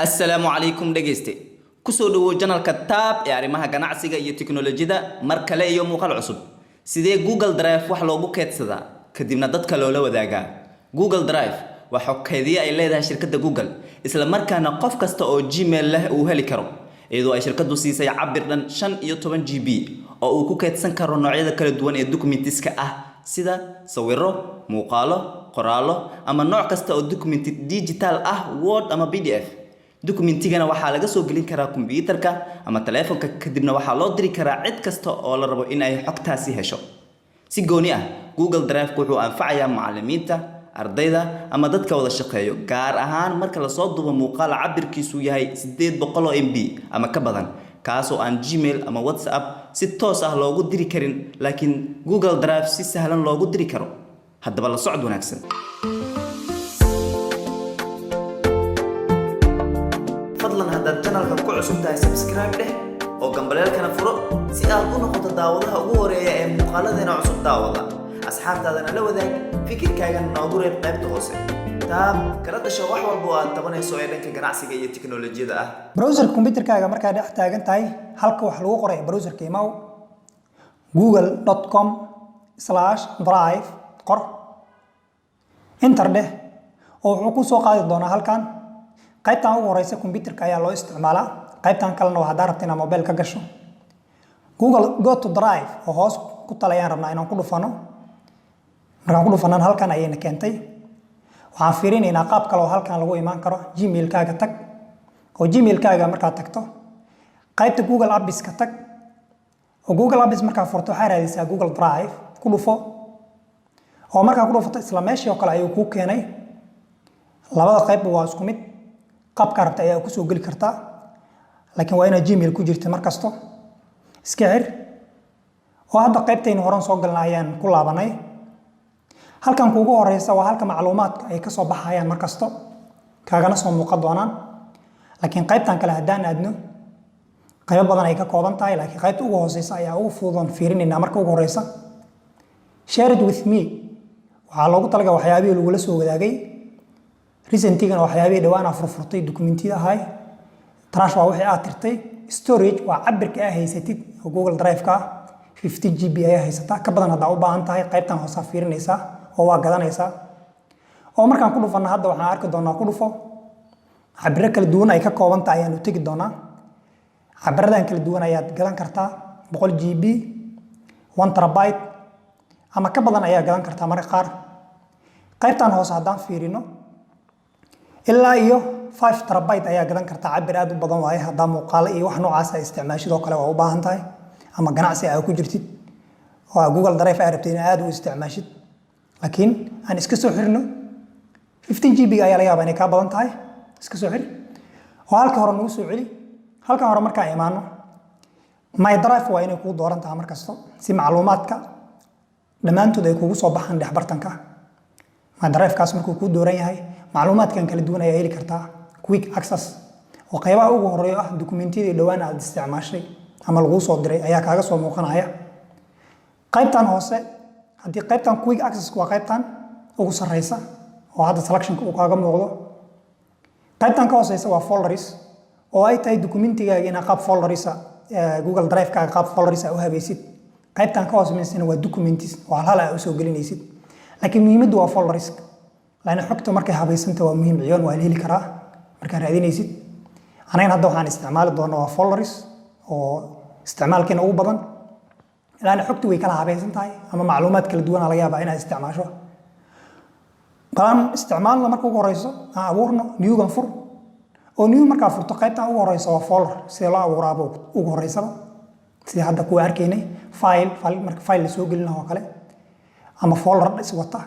السلام عليكم dhageyste kusoo dhawo channelka tab ee arimaha ganacsiga iyo tiknoolajiyada mar kale iyo muuqaal cusub sidee Google Drive wax loogu keedsadaa kadibna dadka loola wadaagaa Google Drive waxa kaydiyay ay leedahay shirkadda Google isla markaana qof kasta oo Gmail leh uu heli karo iyadoo ay shirkaddu siisay cabir dhan 15 GB oo uu ku keedsan karo noocyada kala duwan ee documentiska ah sida sawirro muuqaalo qoraallo ama nooc kasta oo documenti digital ah Word ama PDF documentigana waxa laga soo gelin karaa computerka ama telefoonka kadibna waxa loo diri karaa cid kasta oo la rabo in ay xogtaasi hesho si gooni ah Google Drive wuxuu anfacayaa macallimiinta ardayda ama dadka wada shaqeeyo gaar ahaan marka la soo duubo muuqaal cabirkiisu yahay 800 MB ama ka badan kaas oo aan Gmail ama WhatsApp si toos ah loogu diri karin laakiin Google Drive si sahlan loogu diri karo haddaba la socod wanaagsan fadlan haddaad channelka ku cusub tahay subscribe dheh oo gambaleelkana furo si aad u noqoto daawadaha ugu horeeya ee muuqaaladeena cusub daawada asxaabtaadana la wadaag fikirkaaga noogu reeb qaybta hoose taab kala dhasho wax walba aad tabanayso ee dhanka ganacsiga iyo tiknoolajiyada ah browser computerkaaga markaa dhex taagan tahay halka wax lagu qoray browserka imaw google.com/drive qor enter dheh oo wuxuu ku soo qaadi doonaa halkan qaybtan ugu horeysa computerka ayaa loo isticmaalaa qaybtan kalena waa haddii rabto inaad mobile ka gasho Google go to drive oo hoos ku talayaan rabnaa inaan ku dhufano markaan ku dhufano halkan ayayna keentay waxaan fiirinaynaa qaab kale oo halkan lagu imaan karo Gmail kaaga tag oo Gmail kaaga markaa tagto qaybta Google Apps ka tag oo Google Apps markaa furto waxaa raadinaysaa Google Drive ku dhufo oo markaa ku dhufato isla meeshii oo kale ayuu ku keenay labada qayb waa isku mid qaabka rabta ayaa ku soo gali kartaa laakiin waa ina Gmail ku jirto markasto iska xir oo hadda qaybteen horan soo galnayaan ku laabanay halkan kuugu horeysa waa halka macluumaadka ay ka soo baxayaan markasto kaagana soo muuqan doonaan laakiin qaybtan kale hadaan aadno qayb badan ay ka kooban tahay laakiin qaybta ugu hooseysa ayaa ugu fudud fiirinayna marka ugu horeysa share it with me waxa loogu talagalay waxyaabihii lagu la soo wadaagay recently waxyaabihii dhawaan furfurtay documentida ahay trash waa wixii aad tirtay storage waa cabirka ay haysatid oo Google Drive ka 50 GB ay haysataa ka badan hadaa u baahan tahay qaybtan hoos fiirinaysa oo waa gadanaysa oo markaan ku dhufano hadda waxaan arki doonaa ku dhufo cabirka kala duwan ay ka kooban tahay ayaan u tagi doonaa cabiradan kala duwan ayaad gadan kartaa 100 GB 1 terabyte ama ka badan ayaa gadan kartaa marka qaar qaybtan hoos hadaan fiirino ilaa iyo 5 terabyte ayaa gadan kartaa cabir aad u badan waaye hadaa muuqaal iyo wax noocaas ah isticmaashado kale waa u baahan tahay ama ganacsi ay ku jirtid oo Google Drive ay rabtay in aad u isticmaashid laakiin aan iska soo xirno 15 GB ayaa laga yaabaa inay ka badan tahay iska soo xir oo halka hore nagu soo celi halka hore marka ay imaano my drive waa inay ku dooran tahay markasto si macluumaadka dhamaantood ay kugu soo baxaan dhexbartanka my drive kaas markuu ku dooran yahay macluumaadkan kala duwan ayaa heli kartaa quick access oo qaybaha ugu horeeya ah documentiyada dhawaan aad isticmaashay ama lagu soo diray ayaa kaaga soo muuqanaya qaybtan hoose hadii qaybtan quick access waa qaybtan ugu sareysa oo hadda selectionka uu kaaga muuqdo qaybtan ka hooseysa waa folders oo ay tahay documentigaaga in qaab folders Google Drive ka qaab folders u habaysid qaybtan ka hooseysa waa documents oo hal ay u soo gelinaysid laakiin muhiimadu waa folders laana xogta markay habaysanta waa muhiim ciyoon waa heli karaa marka raadinaysid anayn hadda waxaan isticmaali doonaa waa folders oo isticmaalkeena ugu badan laana xogtu way kala habaysan tahay ama macluumaad kala duwan laga yaabaa inaad isticmaasho baan isticmaalna marka ugu horeyso aan abuurno new-gan fur oo new marka furto qaybtan ugu horeysa waa folder si loo abuuraabo ugu horeysa si hadda ku arkaynay file marka file la soo gelinayo kale ama folder is wata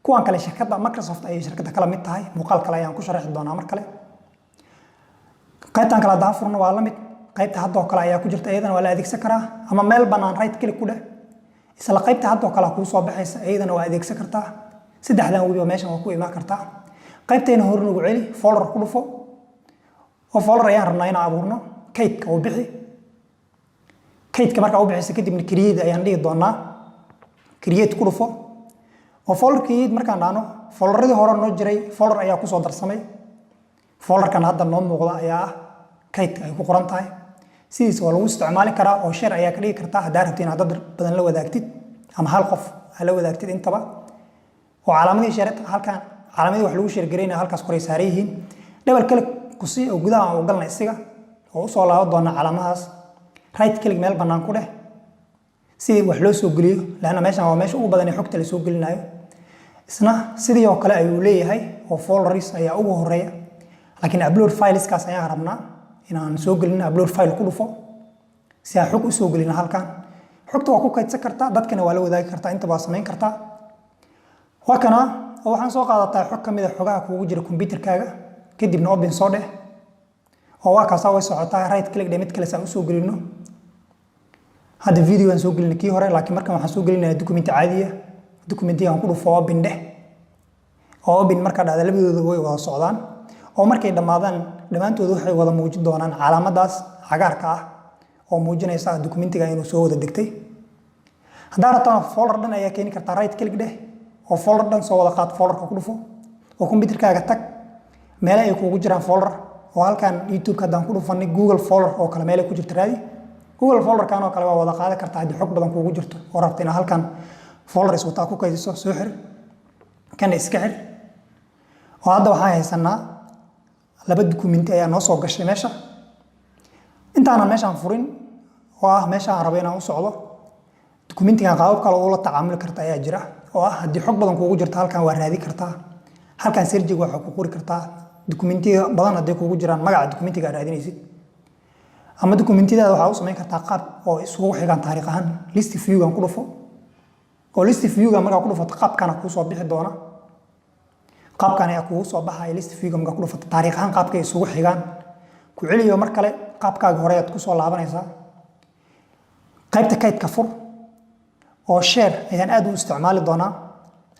kuwan kale shirkadda Microsoft ay shirkadda kala mid tahay muuqaal kale ayaan ku sharaxi doonaa mar kale qaybtan kala daafurna waa la mid qaybta hadda kale ayaa ku jirta iyadana waa la adeegsan karaa ama meel banaan right click ku dheh isla qaybta hadda kale ku soo baxaysa iyadana waa adeegsan kartaa saddexdan waliba meeshan waa ku imaan kartaa qaybteena hor nagu celi folder ku dhufo oo folder ayaan rabnaa inaan abuurno kaydka oo bixi kaydka marka uu bixisa kadibna create ayaan dhigi doonaa create ku dhufo oo folderkii markaan dhaano folderadii hore noo jiray folder ayaa ku soo darsamay folderkan hadda noo muuqda ayaa ah kaydka ay ku qoran tahay sidiisa waa lagu isticmaali karaa oo share ayaa ka dhigi kartaa haddaa rabtid inaad dad badan la wadaagtid ama hal qof la wadaagtid intaba oo calaamadii share halkan calaamadii wax lagu share gareynaa halkaas koray saaran yihiin double click ku sii oo gudaha aan u galna isiga oo u soo laaban doona calaamadaas right click meel bannaan ku dheh si wax loo soo geliyo laana meeshan waa meesha ugu badan ee xogta la soo gelinayo isna sidii oo kale ayuu leeyahay oo folders ayaa ugu horeeya laakiin upload fileskaas ayaan rabnaa inaan soo gelino upload file ku dhufo si aan xog u soo gelino halkan xogta waa ku kaydsan kartaa dadkana waa la wadaagi kartaa inta baa samayn kartaa waa kana waxaan soo qaadataa xog kamid ah xogaha kuugu jira computerkaaga kadibna open soo dheh oo waa kaasa way socotaa right click dhe mid kale saan u soo gelino hadda video aan soo gelino kii hore laakiin markan waxaan soo gelinayaa document caadi ah documentiga aan ku dhufo open dheh oo open marka dhacda labadooda way wada socdaan oo markay dhamaadaan dhamaantood waxay wada muujin doonaan calaamadaas cagaarka ah oo muujinaysa documentiga inuu soo wada degtay haddii rabtana folder dhan ayaa keeni kartaa right click dheh oo folder dhan soo wada qaad folderka ku dhufo oo computerkaaga tag meel ay kuugu jiraan folder oo halkan youtube haddaan ku dhufanay google folder oo kale meel ay ku jirto raadi google folderkan oo kale waa wada qaadan kartaa haddii xog badan kuugu jirto oo rabta inaad halkan folders wataa ku kaydiso soo xir kana iska xir oo hadda waxaan haysanaa laba documenti ayaa noo soo gashay meesha intaanan meeshaan furin oo ah meesha aan rabo inaan u socdo documentigan qaabab kale oo la tacaamuli karta ayaa jira oo ah haddii xog badan kuugu jirto halkan waa raadi kartaa halkan searchiga waxaa ku qori kartaa documentiga badan hadday kuugu jiraan magaca documentiga aad raadinaysid ama documentidaada waxaa u samayn kartaa qaab oo isugu xigaan taariikh ahaan list viewgan ku dhufo oo list viewga markaa ku dhufato qaabkana kuu soo bixi doona qaabkan ayaa kugu soo baxaya list viewga markaa ku dhufato taariikh ahaan qaabkay isugu xigaan ku celiyo mar kale qaabkaaga hore aad ku soo laabanaysaa qaybta kaydka fur oo share ayaan aad u isticmaali doonaa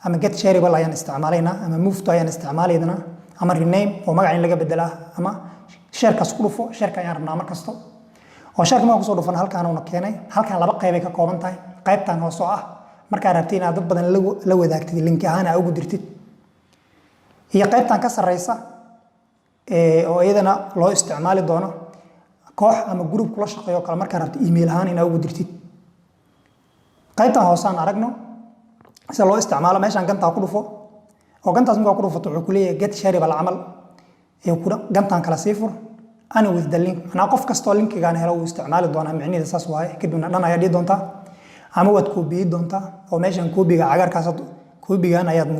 ama get shareable ayaan isticmaalaynaa ama move to ayaan isticmaalaynaa ama rename oo magaca in laga bedelaa ama sharekaas ku dhufo shareka ayaan rabnaa mar kasto oo shareka markaa kusoo dhufan halkaan uuna keenay halkaan laba qaybay ka kooban tahay qaybtan hoose oo ah markaa rabtay inaad dad badan la wadaagtid link ahaan aa ugu dirtid iyo qaybtan ka sarreysa oo iyadana loo isticmaali doono koox ama group kula shaqeeyo kale markaa rabtid email ahaan inaa ugu dirtid qaybtan hoose aan aragno sida loo isticmaalo meeshaan gantaa ku dhufo oo gantaas markaa ku dhufato wuxuu ku leeyahay get shareable camal gantaan kala sii fur ana with the link anaa qof kastoo linkigaan helo uu isticmaali doonaa micnihiida saas waaye kadibna dhan ayaa dhihi doontaa ama waad koobiyi doontaa oo meeshan koobiga cagaarkaas koobigan ayaad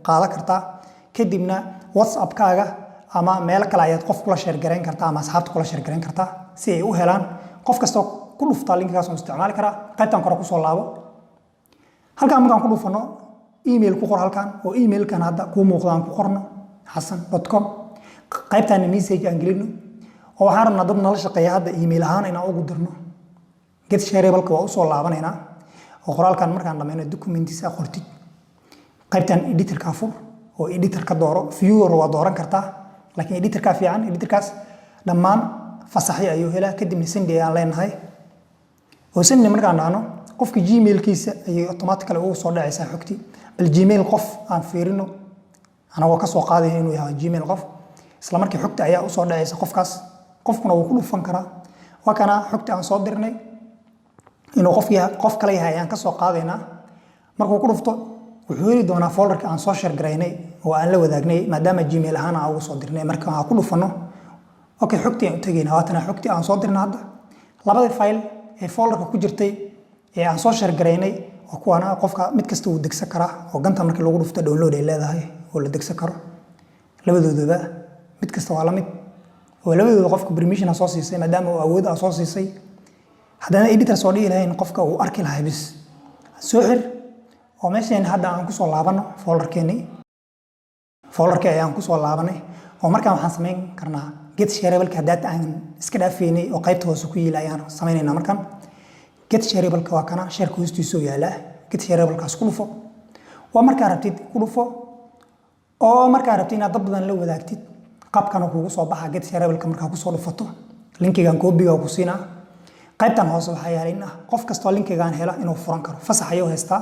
qaadan kartaa kadibna whatsappkaaga ama meel kale ayaad qof kula share gareyn kartaa ama asxaabta kula share gareyn kartaa si ay u helaan qof kastoo ku dhuftaa linkigaas uu isticmaali karaa qaybtan kore kusoo laabo halkaan markaan ku dhufano email ku qor halkaan oo emailkan hadda kuu muuqda aan ku qorno xasan.com qaybtan message aan gelino oo waxaan rabnaa dad nala shaqeeya hadda email ahaan inaan ugu dirno get shareable waa u soo laabanaynaa oo qoraalkan markaan dhammayno documentiisa qortid qaybtan editorka fur oo editor ka dooro viewer waa dooran kartaa laakiin editorka fiican editorkaas dhammaan fasaxyo ayuu helaa kadibna send ayaan leenahay oo send markaan dhahno qofka gmailkiisa ayay automatically ugu soo dhacaysaa xogtii bal gmail qof aan fiirino anagoo ka soo qaadaya inuu yahay gmail qof isla markii xogta ayaa u soo dhacaysa qofkaas qofkuna wuu ku dhufan karaa waa kana xogta aan soo dirnay inuu qof kale yahay ayaan ka soo qaadaynaa markuu ku dhufto wuxuu heli doonaa folderka aan soo share garaynay oo aan la wadaagnay maadaama gmail ahaan aan ugu soo dirnay marka aan ku dhufano okay xogtii aan u tagaynaa waatana xogtii aan soo dirnay hadda labadii file ee folderka ku jirtay ee aan soo share garaynay oo kuwana qofka mid kasta uu degsan karaa oo ganta markii lagu dhufto download ay leedahay oo la degsan karo labadooduba mid kasta waa la mid oo labadooda qofka permission soo siisay maadaama uu awood soo siisay haddana editor soo dhigi lahayn qofka uu arki lahaa bis soo xir oo meeshaan hadda aan ku soo laabano folderka ayaan ku soo laabanay oo markaan waxaan samayn karnaa get shareable data aan iska dhaafeynay oo qaybta hoose ku yiila ayaan samaynaynaa markaan get shareable waa kana shareka hoostiisa yaala get shareable kaas ku dhufo waa markaa rabtid ku dhufo oo markaa rabtid inaad dad badan la wadaagtid qaabkana kuugu soo baxa get shareable markaa ku soo dhufato linkigan koobiga ku siinaa qaybtan hoose waxaa yaala in qof kastoo linkigan hela inuu furan karo fasax ayuu haystaa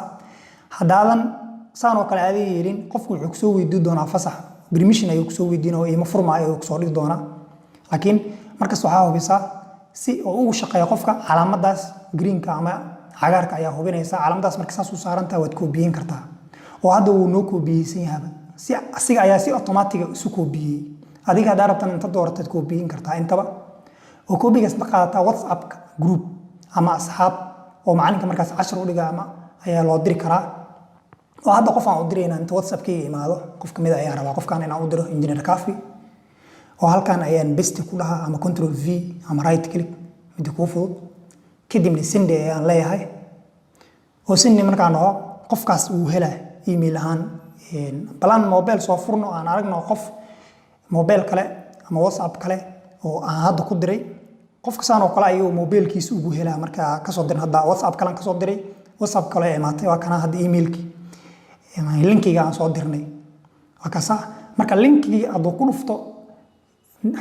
haddaadan saan oo kale aada yeelin qofku wuxuu kusoo weydiin doonaa fasax permission ayuu kusoo weydiin oo ima furmaayo ayuu kusoo dhigi doonaa laakiin markas waxaa hubisaa si oo ugu shaqeeyo qofka calaamadaas greenka ama cagaarka ayaa hubinaysa calaamadaas marka saas u saarantaa waad koobiyin kartaa oo hadda uu noo koobiyeysan yahay si asiga ayaa si automatic isu koobiyey adiga hadaa rabtan inta dooratad koobiyin kartaa intaba oo koobigaas ma qaadataa WhatsApp group ama asxaab oo macalinka markaas cashar u dhiga ama ayaa loo diri karaa oo hadda qof aan u dirayna inta WhatsApp-kayga imaado qof kamid ayaa rabaa qofkaan inaan u diro engineer Kafi oo halkaan ayaan best ku dhahaa ama control V ama right click mid ku fudud kadibna send ayaan leeyahay oo send markaan oo qofkaas uu helaa email ahaan balan mobile soo furno aan aragno qof mobile kale ama WhatsApp kale oo aan hadda ku diray qofka saan oo kale ayuu mobilkiisa ugu helaa marka ka soo dirin hadda WhatsApp kale ka soo diray WhatsApp kale ee maatay waa kana hadda emailki linkiga aan soo dirnay wakasa marka linkiga aad ku dhufto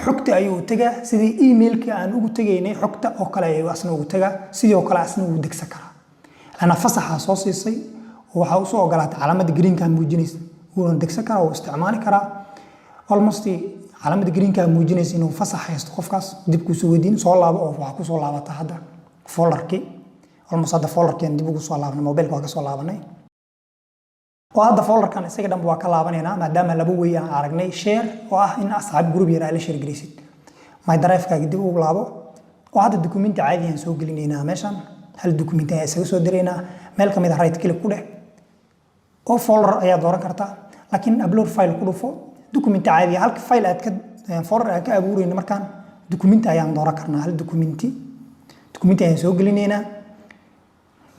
xogta ayuu tagaa sidii emailka aan ugu tagaynay xogta oo kale ayuu asna ugu tagaa sidoo kale asna ugu degsan karaa lana fasaxa soo siisay waxa uu soo ogolaatay calaamada greenka muujinaysa uu degsan karaa oo isticmaali karaa almost calaamada greenka muujinaysa inuu fasax haysto qofkaas dib ku soo weydiin soo laabo oo waxa ku soo laabata hadda folderkii almost hadda folderkii dib ugu soo laabanay mobilka waa ka soo laabanay oo hadda folderkan isaga dhanba waa ka laabanayna maadaama laba way aan aragnay share oo ah in asxaab group yar ay la share gareysid my drive-kaaga dib ugu laabo oo hadda document caadi aan soo gelinaynaa meeshan hal document ayaa isaga soo direynaa meel kamid ah right click ku dheh oo folder ayaa dooran kartaa laakiin upload file ku dhufo document caadi halka file aad ka folder aad ka abuurayna markaan document ayaan dooran karnaa hal document ayaan soo gelinaynaa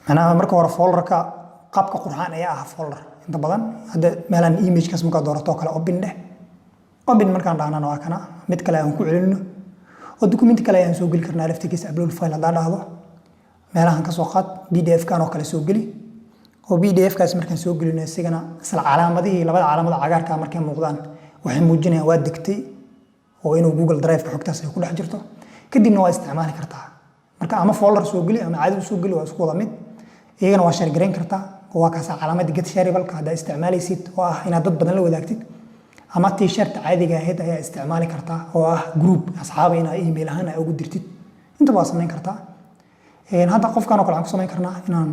macnaha marka hore folderka qaabka qurxaan ayaa ah folder inta badan hadda meelan image kaas marka doorato kale open dheh open markaan dhaanano waa kana mid kale aan ku celino oo document kale ayaan soo geli karnaa laftigiisa upload file hadaa dhahdo meelahan ka soo qaad PDF kan oo kale soo geli oo PDF kaas markaan soo gelino isagana isla calaamadihii labada calaamad cagaarka markay muuqdaan waxay muujinayaan waa degtay oo inuu Google Drive ka xogtaas ay ku dhex jirto kadibna waa isticmaali kartaa marka ama folder soo geli ama caadi soo geli waa isku wada mid iyagana waa share gareyn kartaa oo waa kaas calaamada get shareable ka hadaa isticmaalaysid oo ah inaad dad badan la wadaagtid ama t-shirt caadiga ahayd ayaa isticmaali kartaa oo ah group asxaab ina email ahaan ay ugu dirtid inta waa samayn kartaa hadda qofkan oo kale aan ku samayn karnaa inaan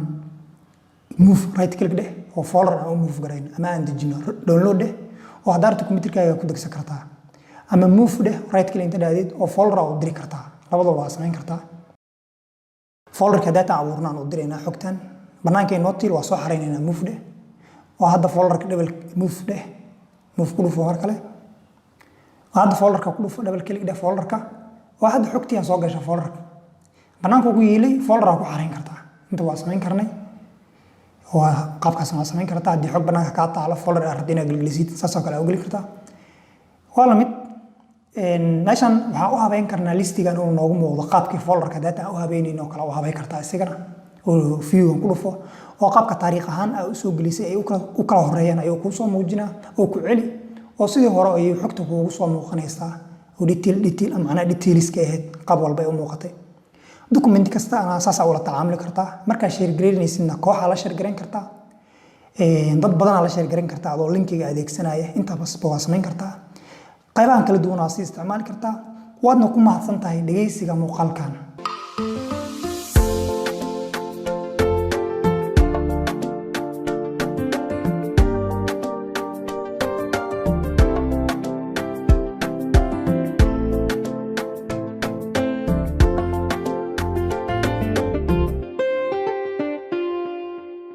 move right click dheh oo folder aan move gareyn ama aan dejino download dheh oo hadaa rabto computerkaaga ku degsan kartaa ama move dheh right click inta dhaadid oo folder u diri kartaa labadaba waa samayn kartaa folderka data abuurnaan u direynaa xogtan banaanka inoo tiil waa soo xareynayna move dheh oo hadda folderka double move dheh move ku dhufo mar kale hadda folderka ku dhufo double click dheh folderka waa hadda xogtii aan soo gashay folderka banaanka ugu yeelay folder ku xareyn kartaa inta waa samayn karnay waa qaabkaas waa samayn kartaa haddii xog banaanka ka taalo folder aad rabto inaad gelgelisid saas oo kale aad geli kartaa waa la mid meeshan waxaan u habeyn karnaa listigan oo noogu muuqdo qaabkii folderka data aan u habeynayno kale u habeyn kartaa isagana oo view ku dhufo oo qaabka taariikh ahaan ay u soo gelisay ay u kala horeeyaan ayuu ku soo muujinaa oo ku celi oo sidii hore ay xogta kuugu soo muuqanaysaa oo detail ama detailska ahayd qaab walba ay u muuqatay document kasta ana asaas ula tacaamuli kartaa marka share gareynaysidna kooxa la share gareyn kartaa dad badan la share gareyn kartaa adoo linkiga adeegsanaya inta basba waa samayn kartaa qaybahan kala duwan oo si isticmaali kartaa waadna ku mahadsan tahay dhageysiga muuqaalkan